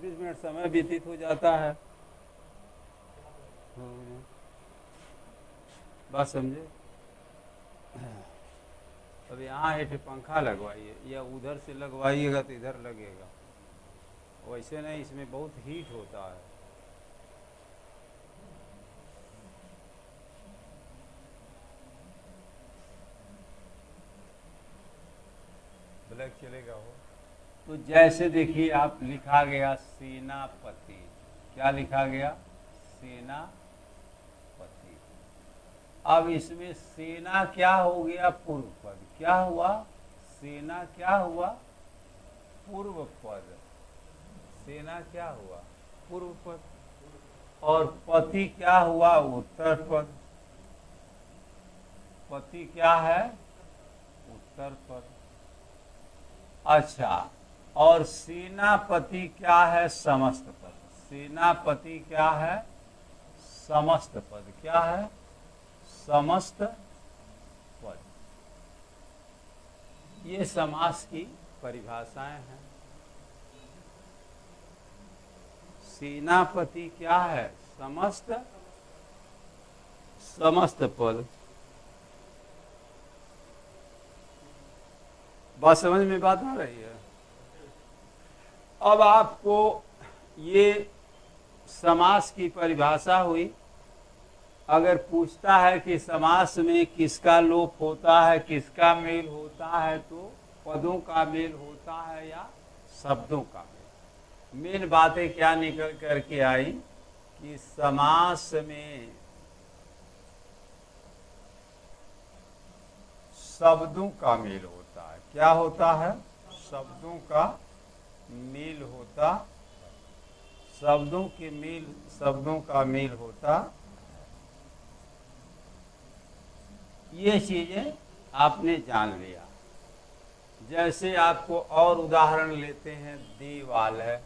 20-20 minute समय व्यतीत हो जाता है। बात समझे? अब यहाँ एक पंखा लगवाइए या उधर से लगवाइएगा तो इधर लगेगा, वैसे नहीं, इसमें बहुत हीट होता है। ब्लैक चलेगा हो तो जैसे देखिए आप लिखा गया सेनापति, क्या लिखा गया? सेनापति। अब इसमें सेना क्या हो गया? पूर्व पद। क्या हुआ? सेना क्या हुआ? पूर्व पद। सेना क्या हुआ? पूर्व पद। और पति क्या हुआ? उत्तर पद। पति क्या है? उत्तर पद। अच्छा, और सेनापति क्या है? समस्त पद। सेनापति क्या है? समस्त पद। क्या है? समस्त पद। ये समास की परिभाषाएं हैं। सेनापति क्या है? समस्त पद। बात समझ में बात आ रही है? अब आपको ये समास की परिभाषा हुई। अगर पूछता है कि समास में किसका लोप होता है, किसका मेल होता है, तो पदों का मेल होता है या शब्दों का मेल। मेन बातें क्या निकल करके आई कि समास में शब्दों का मेल होता है। क्या होता है? शब्दों का मेल होता, शब्दों का मेल होता। ये चीजें आपने जान लिया। जैसे आपको और उदाहरण लेते हैं, देवाल है।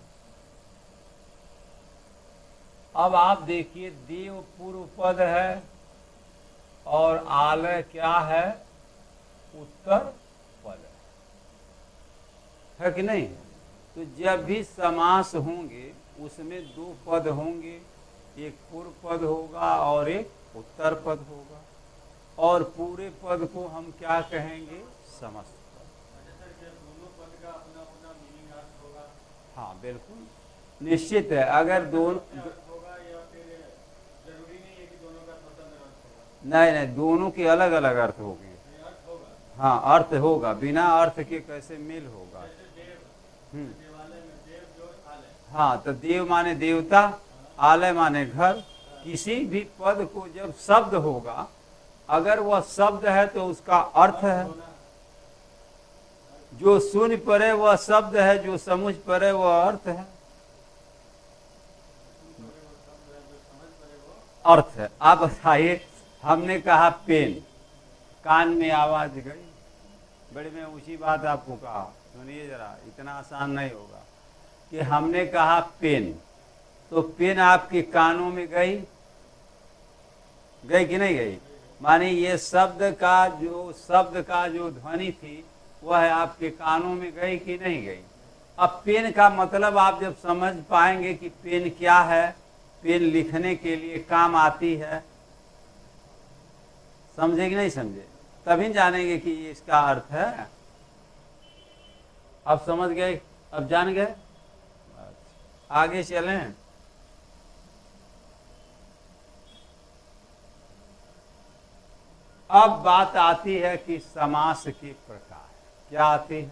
अब आप देखिए, देव पूर्व पद है और आलय क्या है? उत्तर पद है कि नहीं? तो जब भी समास होंगे उसमें दो पद होंगे, एक पूर्व पद होगा और एक उत्तर पद होगा, और पूरे पद को हम क्या कहेंगे? समस्त पद। दोनों पद का अपना अपना मीनिंग अर्थ होगा। हाँ बिल्कुल निश्चित है। अगर दोनों होगा या फिर जरूरी नहीं है कि दोनों का स्वतंत्र अर्थ होगा? नहीं, दोनों के अलग अलग अर्थ होंगे। हाँ, अर्थ होगा, बिना अर्थ के कैसे मेल होगा? हाँ, तो देव माने देवता, आलय माने घर। किसी भी पद को जब शब्द होगा, अगर वह शब्द है तो उसका अर्थ है। जो सुन पड़े वह शब्द है, जो समझ पड़े वह अर्थ है। अर्थ है। आप बताइए, हमने कहा पेन, कान में आवाज गई, बड़ी में ऊंची बात आपको कहा, सुनिए जरा, इतना आसान नहीं होगा कि हमने कहा पेन, तो पेन आपके कानों में गई कि नहीं गई? माने ये शब्द का जो ध्वनि थी वह आपके कानों में गई कि नहीं गई? अब पेन का मतलब आप जब समझ पाएंगे कि पेन क्या है, पेन लिखने के लिए काम आती है, समझे कि नहीं समझे? तभी जानेंगे कि ये इसका अर्थ है। अब समझ गए? अब जान गए? आगे चलें। अब बात आती है कि समास के प्रकार। क्या आती है?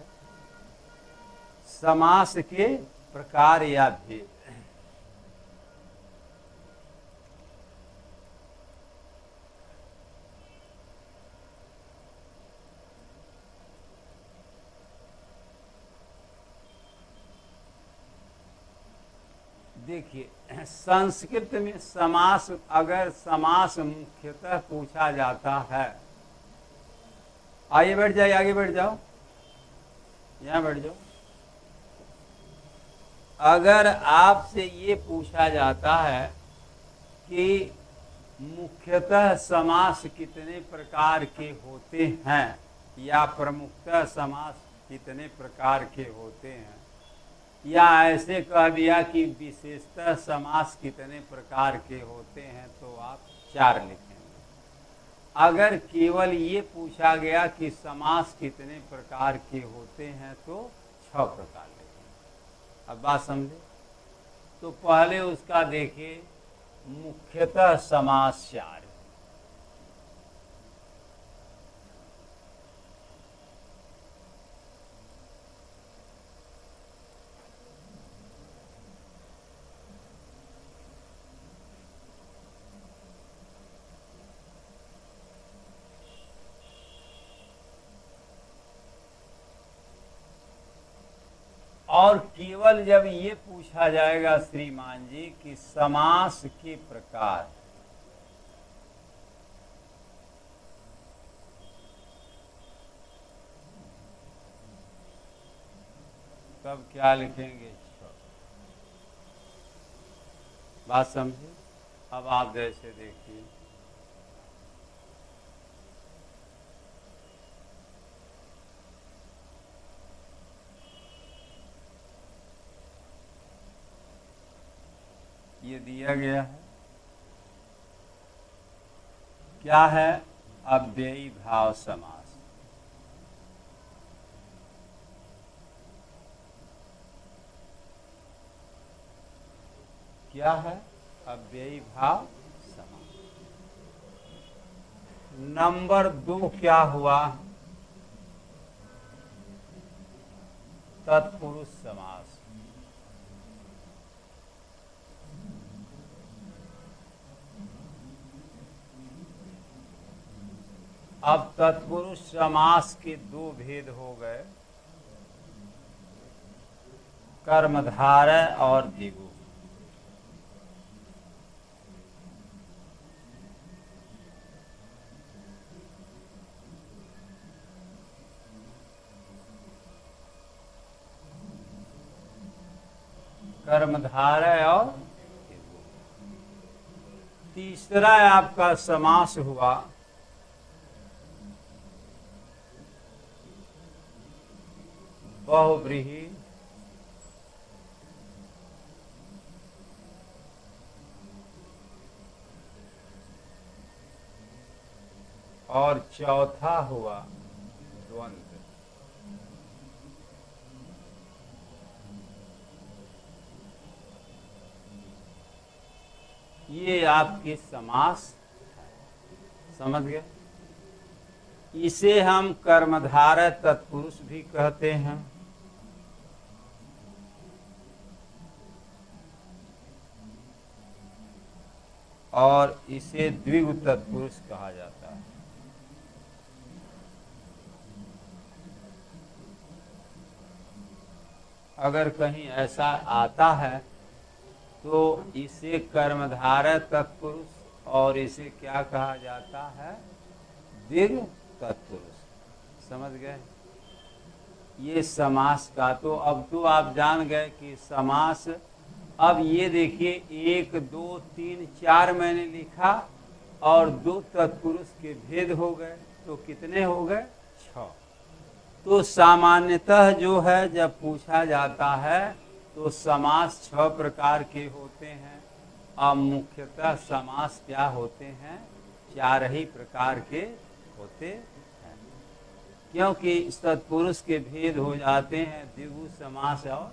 समास के प्रकार या भेद। देखिए, संस्कृत में समास, अगर समास मुख्यतः पूछा जाता है, आइए बैठ जाइए, आगे बैठ जाओ, यहाँ बैठ जाओ। अगर आपसे ये पूछा जाता है कि मुख्यतः समास कितने प्रकार के होते हैं या प्रमुखतः समास कितने प्रकार के होते हैं, या ऐसे कह दिया कि विशेषतः समास कितने प्रकार के होते हैं तो आप 4 लिखेंगे। अगर केवल ये पूछा गया कि समास कितने प्रकार के होते हैं तो 6 प्रकार लिखेंगे। अब बात समझे? तो पहले उसका देखिए, मुख्यतः समास 4। और केवल जब ये पूछा जाएगा श्रीमान जी कि समास के प्रकार, तब क्या लिखेंगे? 6। बात समझे? अब आप जैसे देखिए, ये दिया गया है, क्या है? अव्ययी भाव समास। क्या है? अव्ययी भाव समास। नंबर 2 क्या हुआ? तत्पुरुष समास। अब तत्पुरुष समास के 2 भेद हो गए, कर्मधारय और दिगु। कर्मधारय और दिगु। तीसरा आपका समास हुआ बहुव्रीहि और चौथा हुआ द्वंद्व। ये आपके समास समझ गए? इसे हम कर्मधारय तत्पुरुष भी कहते हैं और इसे द्विगु तत्पुरुष कहा जाता है। अगर कहीं ऐसा आता है तो इसे कर्मधारय तत्पुरुष और इसे क्या कहा जाता है? द्विगु तत्पुरुष। समझ गए? ये समास का तो अब तो आप जान गए कि समास। अब ये देखिए, 1 2 3 4 मैंने लिखा और 2 तत्पुरुष के भेद हो गए, तो कितने हो गए? 6। तो सामान्यतः जो है जब पूछा जाता है तो समास 6 प्रकार के होते हैं और मुख्यतः समास क्या होते हैं? 4 ही प्रकार के होते हैं, क्योंकि तत्पुरुष के भेद हो जाते हैं द्विगु समास और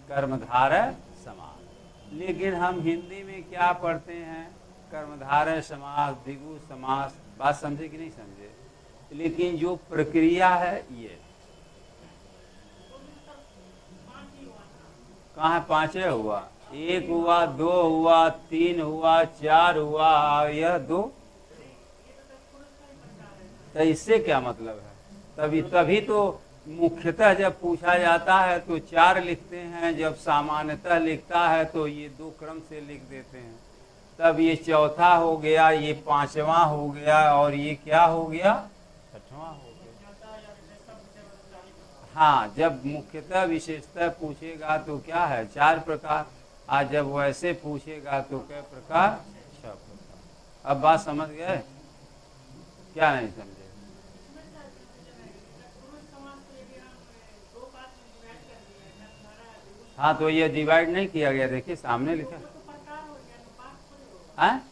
कर्मधारय समास। लेकिन हम हिंदी में क्या पढ़ते हैं? कर्मधारय समास, द्विगु समास। बात समझे कि नहीं समझे? लेकिन जो प्रक्रिया है ये कहाँ 5 हुआ? 1 हुआ, 2 हुआ, 3 हुआ, 4 हुआ, यह 2। तो इससे क्या मतलब है? तभी तो मुख्यतः जब पूछा जाता है तो 4 लिखते हैं, जब सामान्यतः लिखता है तो ये 2 क्रम से लिख देते हैं। तब ये चौथा हो गया, ये 5वां हो गया और ये क्या हो गया? 6वां हो गया। हाँ, जब मुख्यतः विशेषतः पूछेगा तो क्या है? 4 प्रकार। आज जब वैसे पूछेगा तो क्या प्रकार? 6 प्रकार। अब बात समझ गए? क्या नहीं समझे? हाँ तो ये डिवाइड नहीं किया गया, देखिए सामने लिखा। हाँ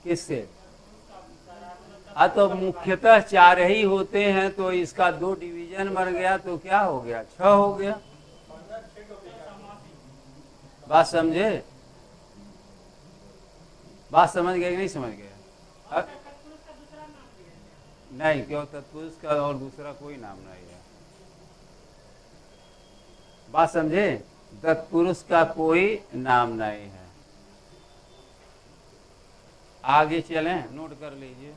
किससे? हाँ तो मुख्यतः 4 ही होते हैं, तो इसका 2 डिवीजन बन गया तो क्या हो गया, 6 हो गया। बात समझे? बात समझ गए कि नहीं समझ गए? नहीं, क्यों तत्पुरुष का और दूसरा कोई नाम नहीं है। बात समझे? तत्पुरुष का कोई नाम नहीं है। आगे चलें, नोट कर लीजिए।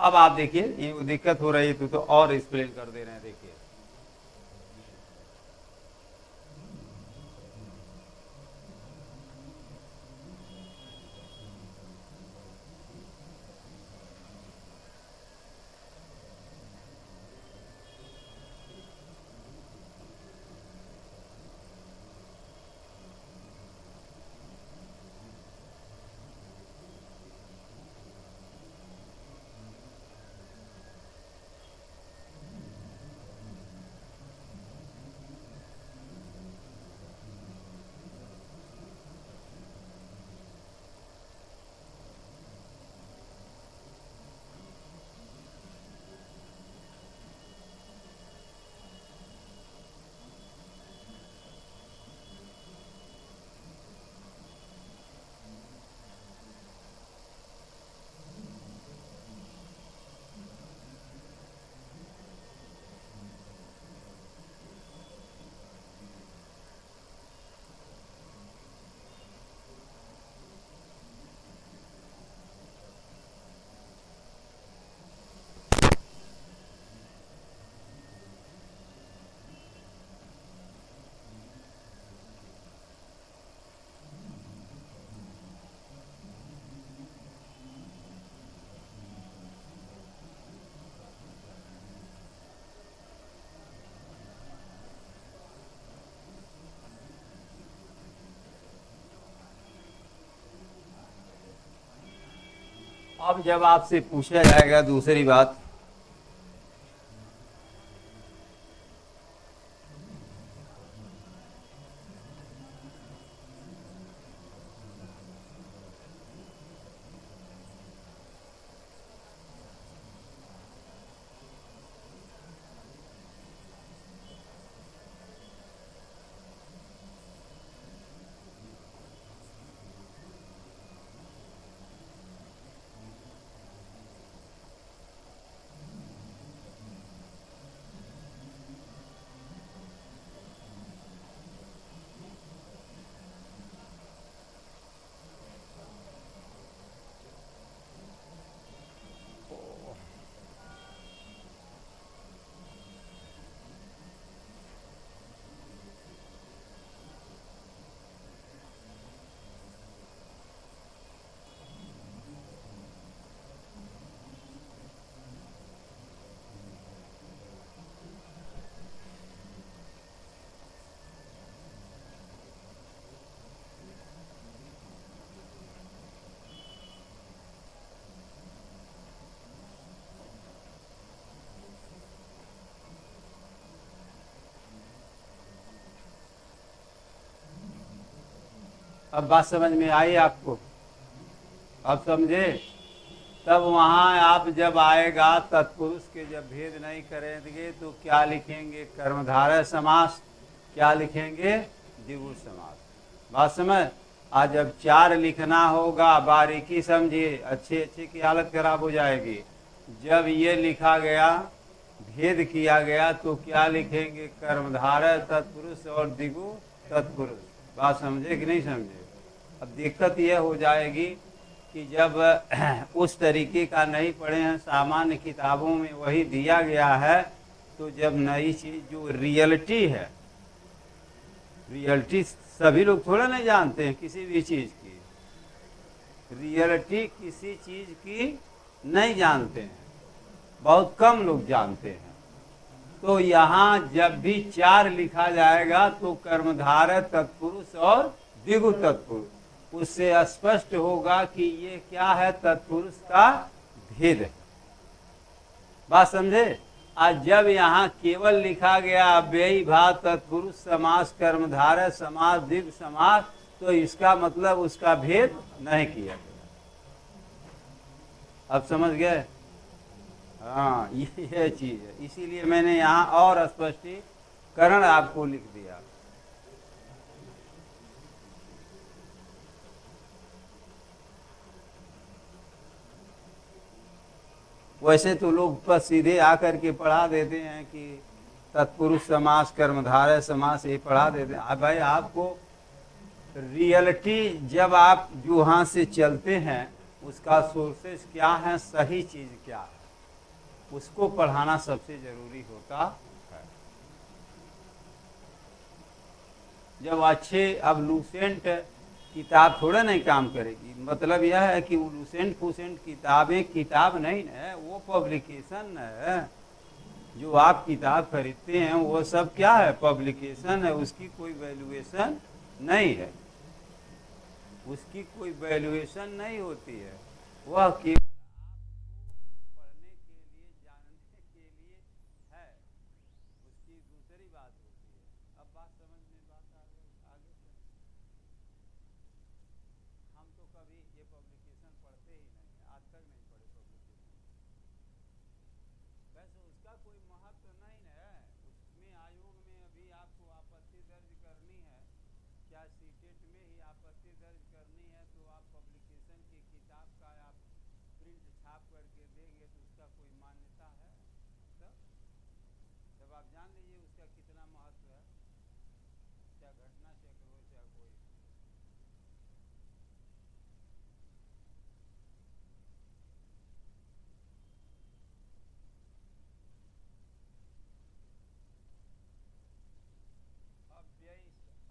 अब आप देखिए, ये दिक्कत हो रही है तो और एक्सप्लेन कर दे रहे हैं, देखिए। अब जब आपसे पूछा जाएगा दूसरी बात, अब बात समझ में आई आपको? अब समझे? तब वहां आप जब आएगा तत्पुरुष के जब भेद नहीं करेंगे तो क्या लिखेंगे, कर्मधारय समास, क्या लिखेंगे, द्विगु समास। बात समझ? आज जब 4 लिखना होगा, बारीकी समझिए, अच्छे अच्छे की हालत खराब हो जाएगी। जब ये लिखा गया भेद किया गया तो क्या लिखेंगे? कर्मधारय तत्पुरुष और दिगु तत्पुरुष। बात समझे कि नहीं समझे? अब दिक्कत यह हो जाएगी कि जब उस तरीके का नहीं पढ़े हैं, सामान्य किताबों में वही दिया गया है, तो जब नई चीज जो रियलिटी है, रियलिटी सभी लोग थोड़ा नहीं जानते हैं किसी भी चीज की, रियलिटी किसी चीज की नहीं जानते हैं, बहुत कम लोग जानते हैं। तो यहाँ जब भी चार लिखा जाएगा तो कर्मधारय तत्पुरुष और द्विगु तत्पुरुष, उससे स्पष्ट होगा कि ये क्या है? तत्पुरुष का भेद है। बात समझे? आज जब यहाँ केवल लिखा गया अव्ययी भाव तत्पुरुष समास कर्मधारय समास द्विगु समास, तो इसका मतलब उसका भेद नहीं किया गया। अब समझ गए? हाँ, ये चीज है, इसीलिए मैंने यहाँ और स्पष्टीकरण आपको लिख दिया। वैसे तो लोग बस सीधे आकर के पढ़ा देते हैं कि तत्पुरुष समास कर्मधारय समास, ये पढ़ा देते हैं। भाई आपको रियलिटी जब आप जो यहाँ से चलते हैं उसका सोर्सेस क्या है, सही चीज क्या है, उसको पढ़ाना सबसे जरूरी होता है। जब अच्छे, अब लूसेंट किताब थोड़ा नहीं काम करेगी, मतलब यह है कि लूसेंट फूसेंट किताबें किताब नहीं है, वो पब्लिकेशन है। जो आप किताब खरीदते हैं वो सब क्या है? पब्लिकेशन है, उसकी कोई वैल्यूएशन नहीं है, उसकी कोई वैल्यूएशन नहीं होती है, वह केवल आपको पढ़ने के लिए, जानने के लिए है, उसकी दूसरी बात होती है। अब बात समझ में बात आ गई? आगे हम तो कभी ये पब्लिकेशन पढ़ते ही नहीं, आज तक नहीं पढ़े पब्लिकेशन। वैसे उसका कोई महत्व नहीं है, उसमें आयोग में अभी आपको आपत्ति दर्ज करनी है, क्या सीटेट में ही आपत्ति दर्ज करनी है, तो आप पब्लिकेशन की किताब का आप प्रिंट छाप करके देंगे तो उसका कोई मान्यता है? तब आप जान लीजिए उसका कितना महत्व है, क्या घटना चक्र हो चाहे कोई।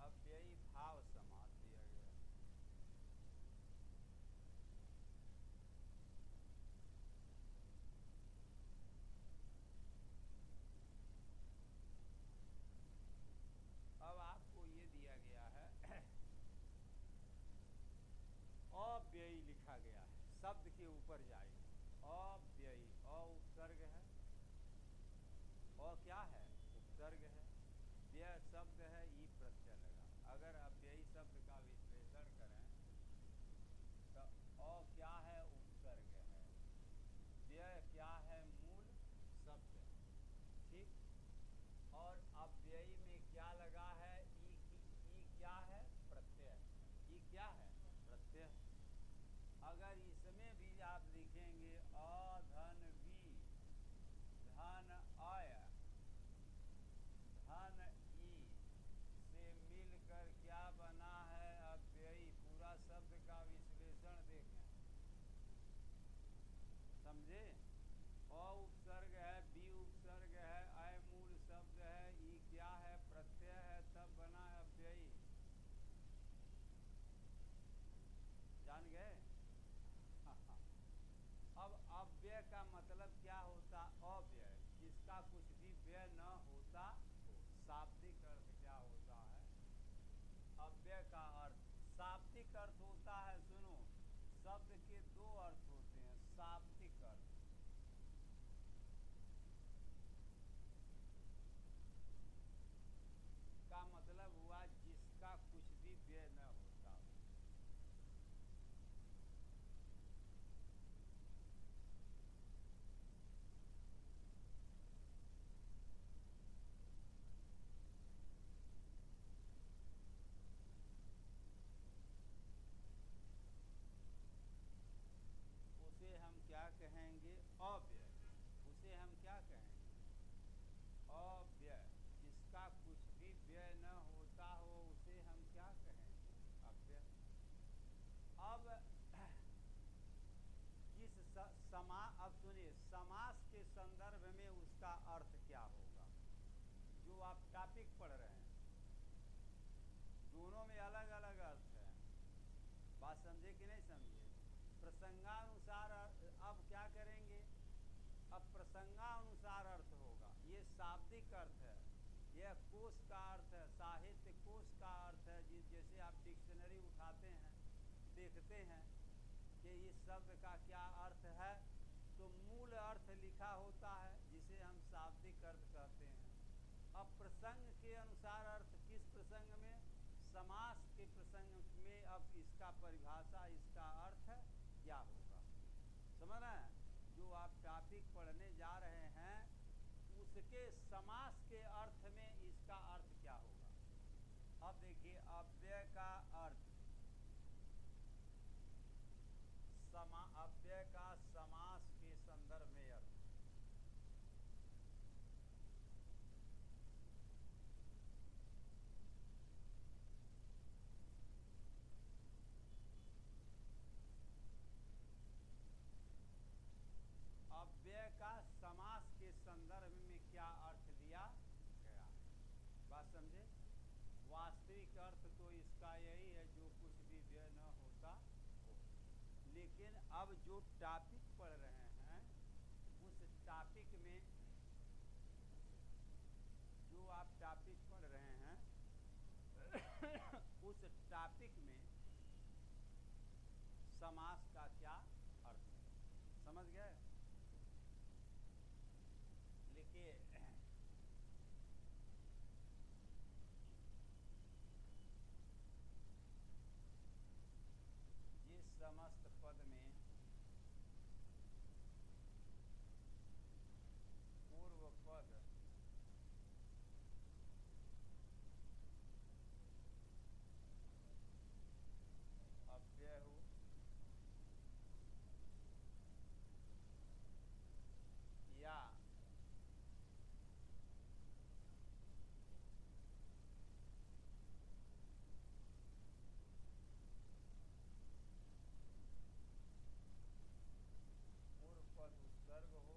अव्ययी भाव समास दिया गया। अब आपको ये दिया गया है अव्ययी लिखा गया है, शब्द के ऊपर जाएगा। अव्ययी, अ उपसर्ग है, अ क्या है? उपसर्ग है, व्यय शब्द है, ई प्रत्यय लगा। अगर अव्ययी शब्द का विश्लेषण करें तो अ क्या है? उपसर्ग है, व्यय क्या है? मूल शब्द है, ठीक। और अव्ययी में क्या लगा है? ई क्या है? प्रत्यय। ई क्या है? प्रत्यय। अगर इसमें भी आप लिखेंगे अधन वी धन अय धन ई से मिलकर क्या बना है? अव्ययी। पूरा शब्द का विश्लेषण देखें, समझे? अ उपसर्ग है, बी उपसर्ग है, अय मूल शब्द है, ई क्या है? प्रत्यय है, तब बना है अव्ययी। जान गए? अब अव्यय का मतलब क्या होता? अव्यय, जिसका कुछ भी व्यय न होता हो। शाब्दिक अर्थ क्या होता है अव्यय का? अर्थ शाब्दिक अर्थ होता है, सुनो, शब्द के दो अर्थ होते हैं। शाब्दिक अर्थ का मतलब हुआ जिसका कुछ भी व्यय न होता हो। उसे हम क्या कहेंगे? अव्यय। उसे हम क्या कहेंगे? अब अब सुनिए, समास के संदर्भ में उसका अर्थ क्या होगा। जो आप टॉपिक पढ़ रहे हैं दोनों में अलग अलग अर्थ है। बात समझे कि नहीं समझे। प्रसंगानुसार अब क्या करेंगे, अब प्रसंगानुसार अर्थ होगा। ये शाब्दिक अर्थ है, यह कोश का अर्थ है, साहित्य कोश का अर्थ है। जैसे आप डिक्शनरी उठाते हैं, देखते हैं कि इस शब्द का क्या अर्थ है, तो मूल अर्थ लिखा होता है, जिसे हम शाब्दिक अर्थ कहते हैं। अब प्रसंग के अनुसार अर्थ, किस प्रसंग में, समास के प्रसंग में, अब इसका परिभाषा, इसका अर्थ क्या होगा। समझ रहे हैं। जो आप टॉपिक पढ़ने जा रहे हैं उसके समास के अर्थ में इसका अर्थ क्या होगा। अब देखिए, अव्यय का अर्थ, अव्यय का समास के संदर्भ में अर्थ। अव्यय का समास के संदर्भ में क्या अर्थ लिया गया है। बात समझे। वास्तविक अर्थ तो इसका यही है, जो कुछ भी व्यय न होता हो। लेकिन अब जो टॉपिक पढ़ रहे हैं उस टॉपिक में, जो आप टॉपिक पढ़ रहे हैं उस टॉपिक में समास का क्या अर्थ है। समझ गए। लिखिए, जिस समस्त पद में पूर्व पद अव्यय हो या पूर्व पद उत्सर्ग हो,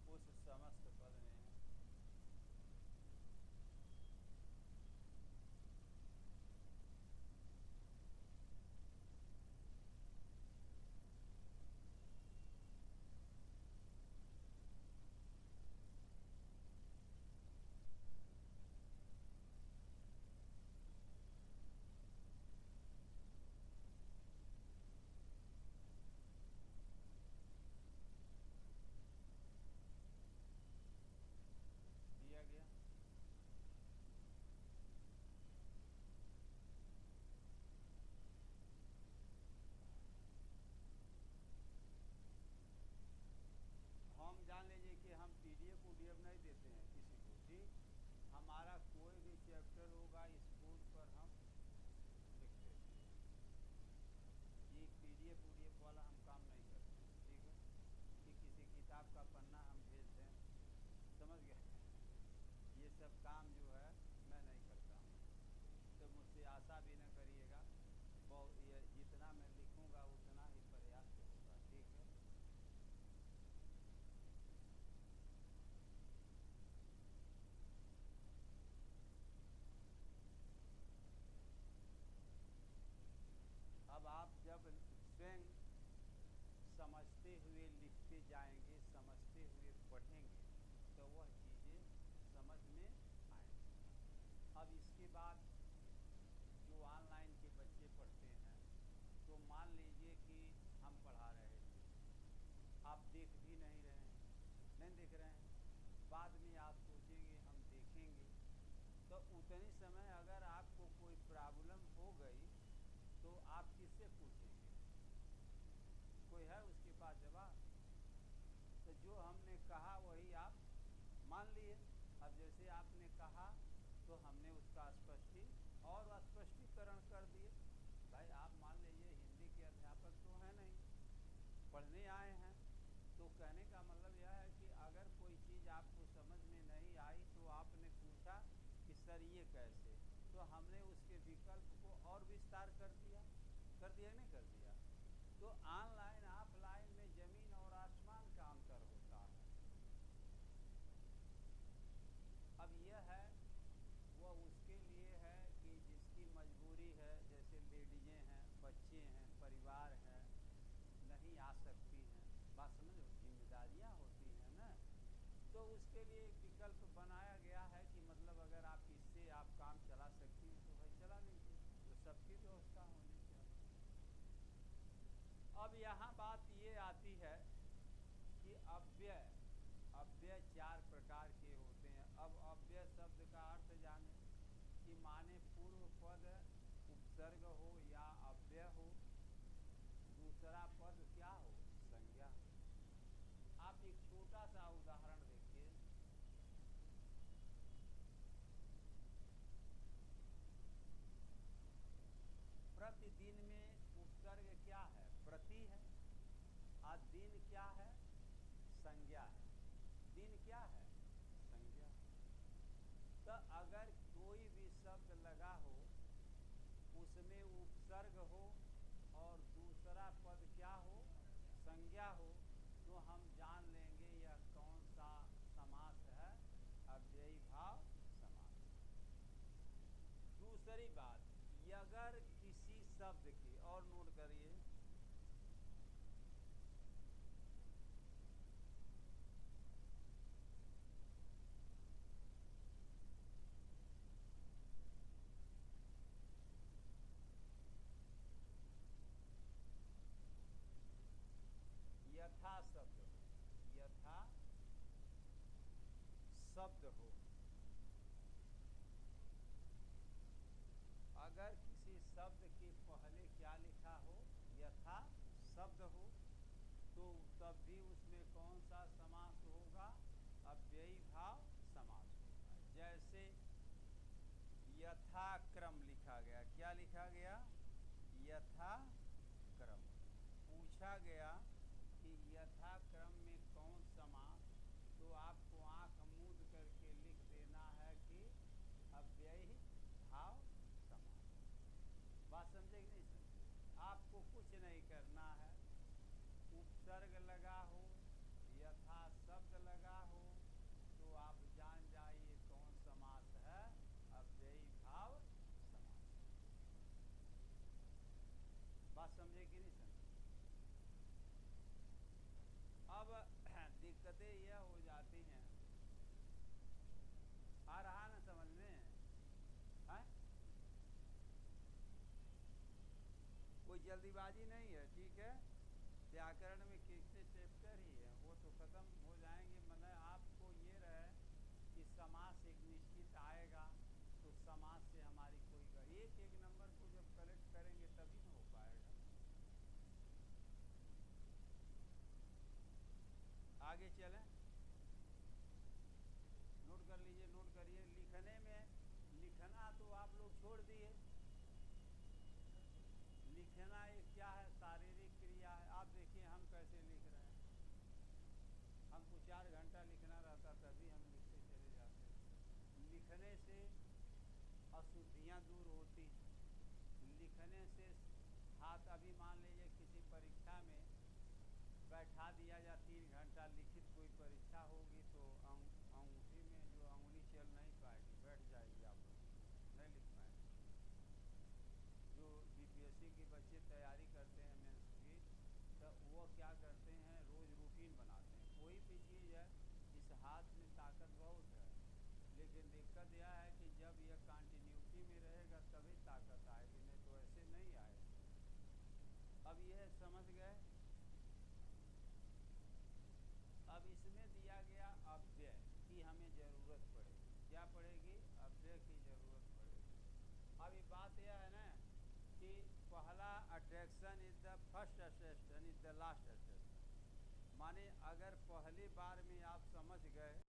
उस समस्त पद में दिया गया। हम जान लीजिए कि हम पीडीएफ नहीं देते हैं किसी को। ठीक, हमारा कोई भी चैप्टर होगा इस बोर्ड पर हम लिख देते हैं। ये पीडीएफ वाला हम काम नहीं करते हैं। ठीक है, कि किसी किताब का पन्ना हम भेज दें, समझ गए। ये सब काम जो है मैं नहीं करता हूँ, तो मुझसे आशा भी न करिएगा। बहुत ये जितना मैं लिखूँगा उतना ही पर्याप्त होगा। ठीक है। अब आप जब स्वयं समझते हुए लिखते जाएंगे, समझते हुए पढ़ेंगे, तो वह चीज़ें समझ में आएंगी। अब इसके बाद जो ऑनलाइन के बच्चे पढ़ते हैं, तो मान लीजिए कि हम पढ़ा रहे थे, आप देख भी नहीं रहे हैं, नहीं देख रहे हैं, बाद में आप सोचेंगे हम देखेंगे, तो उतनी समय अगर आपको कोई प्रॉब्लम हो गई तो आप किससे पूछेंगे। कोई है उसके पास जवाब। तो जो हमने कहा वही आप मान लिए। अब जैसे आपने कहा तो हमने उसका स्पष्टीकरण कर दिए। भाई आप मान लीजिए हिंदी के अध्यापक तो हैं नहीं, पढ़ने आए हैं, तो कहने का मतलब यह है कि अगर कोई चीज़ आपको समझ में नहीं आई तो आपने पूछा कि सर ये कैसे, तो हमने उसके विकल्प को और विस्तार कर दिया नहीं कर दिया। तो ऑनलाइन ऑफलाइन में जमीन और आसमान का अंतर होता है। अब यह है वह उसके लिए है कि जिसकी मजबूरी है, जैसे लेडीजें हैं, बच्चे हैं, परिवार है, नहीं आ सकती हैं, बात समझो, जिम्मेदारियां होती हैं ना, तो उसके लिए एक विकल्प बनाया गया है कि मतलब अगर आप इससे आप काम चला सकती हैं तो भाई चला लीजिए, तो सबकी व्यवस्था होनी चाहिए। अब यहाँ बात ये आती है कि अव्यय 4 प्रकार के होते हैं। अब अव्यय शब्द का अर्थ जाने कि माने पूर्व पद उपसर्ग हो या अव्यय हो, दूसरा पद क्या हो, संज्ञा। आप एक छोटा सा उदाहरण देखिए। प्रतिदिन में उपसर्ग क्या है, प्रति है, और दिन क्या है, संज्ञा है। दिन क्या है, संज्ञा। तो अगर कोई भी शब्द लगा हो उसमें उपसर्ग हो और दूसरा पद क्या हो, संज्ञा हो, तो हम जान लेंगे यह कौन सा समास है, अव्ययी भाव समास। दूसरी बात, अगर किसी शब्द की, और नोट करिए, यथा शब्द हो, यथा शब्द हो, अगर किसी शब्द के पहले क्या लिखा हो, यथा शब्द हो, तो तब भी उसमें कौन सा समास होगा, अव्ययी भाव समास होगा। जैसे यथाक्रम लिखा गया, क्या लिखा गया, यथाक्रम। पूछा गया कि यथाक्रम में कौन समास, तो आपको आंख मूंद करके लिख देना है कि अव्ययी भाव समास। बात समझे कि नहीं समझे? आपको कुछ नहीं करना है, उपसर्ग लगा हो, यथा शब्द लगा हो, तो आप जान जाइए कौन समास है, अव्ययी भाव समास। बात समझे कि नहीं समझे? अब दिक्कतें यह हो जाती हैं, आ रहा ना समझ में है? कोई जल्दीबाजी नहीं है, ठीक है। व्याकरण में कितने चैप्टर ही है, वो तो खत्म हो जाएंगे। मतलब आपको ये रहे कि समास एक निश्चित आएगा, तो समास से हमारी कोई एक एक नंबर को जब कलेक्ट करेंगे तभी ना हो पाएगा। आगे चलें, नोट कर लीजिए, नोट करिए। लिखने में, लिखना तो आप लोग छोड़ दिए। लिखना एक क्या है, शारीरिक क्रिया है। आप देखिए हम कैसे लिख रहे हैं, हमको 4 घंटा लिखना रहता तभी हम लिखते चले जाते हैं। लिखने से अशुद्धियाँ दूर होती हैं। लिखने से हाथ, अभी मान लीजिए किसी परीक्षा में बैठा दिया या 3 घंटा लिखित कोई परीक्षा होगी, तो अंगूठी में जो अंगुली चल नहीं पाएगी, बैठ जाएगी, आप लोग नहीं लिख पाएंगे। जो बीपीएससी के बच्चे तैयारी करते हैं मेंस की, तो वो क्या करते हैं, रोज़ रूटीन बनाते हैं। कोई भी चीज़ है, इस हाथ में ताकत बहुत है, लेकिन दिक्कत यह है कि जब यह कंटिन्यूटी में रहेगा तभी ताकत आएगी, नहीं तो ऐसे नहीं आएगी। अब यह समझ गए। अब इसमें दिया गया अव्यय की हमें ज़रूरत पड़ेगी, क्या पड़ेगी, अव्यय की ज़रूरत पड़ेगी। अब ये बात यह है ना कि पहला attraction is the first attraction is the last attraction. माने अगर पहली बार में आप समझ गए